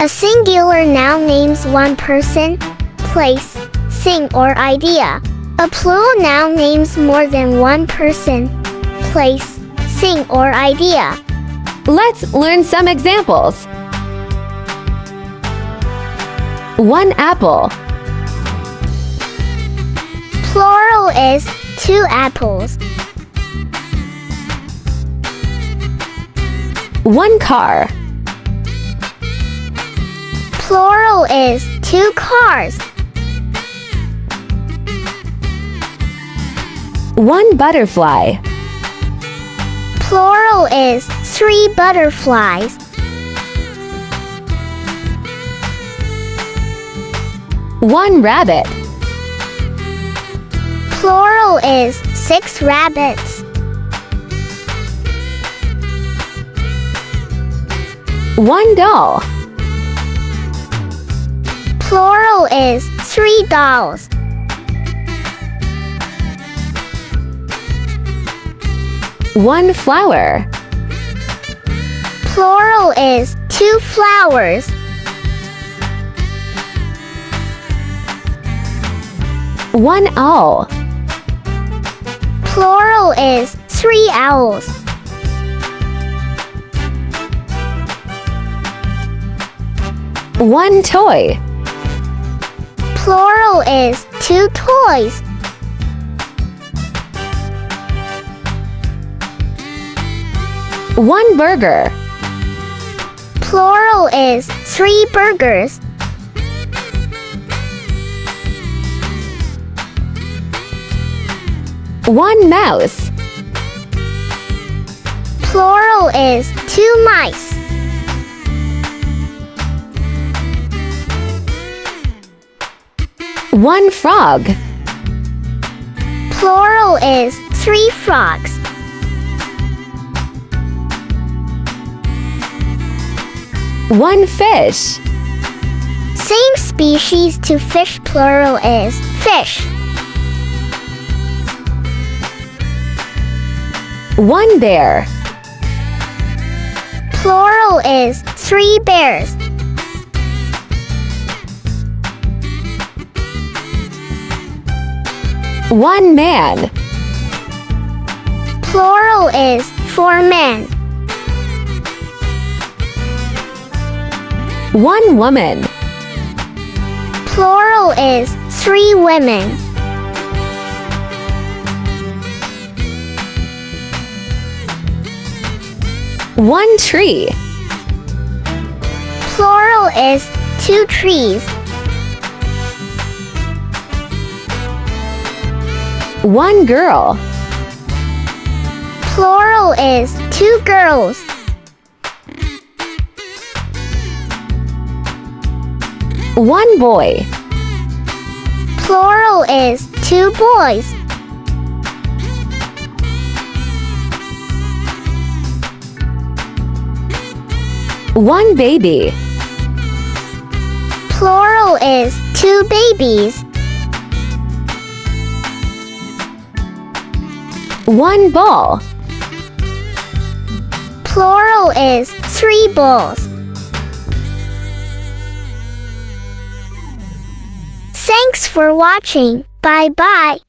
A singular noun names one person, place, thing, or idea. A plural noun names more than one person, place, thing, or idea. Let's learn some examples. 1 apple. Plural is 2 apples. 1 car. Plural is 2 cars. 1 butterfly. Plural is 3 butterflies. 1 rabbit. Plural is 6 rabbits. 1 doll. Plural is 3 dolls. 1 flower. Plural is 2 flowers. 1 owl. Plural is 3 owls. 1 toy. Plural is 2 toys. 1 burger. Plural is 3 burgers. 1 mouse. Plural is 2 mice. 1 frog. Plural is 3 frogs. 1 fish. Same species to fish, plural is fish. 1 bear. Plural is 3 bears. 1 man. Plural is 4 men. 1 woman. Plural is 3 women. 1 tree. Plural is 2 trees. 1 girl. Plural is 2 girls. 1 boy. Plural is 2 boys. 1 baby. Plural is 2 babies. 1 ball. Plural is 3 balls. Thanks for watching. Bye-bye.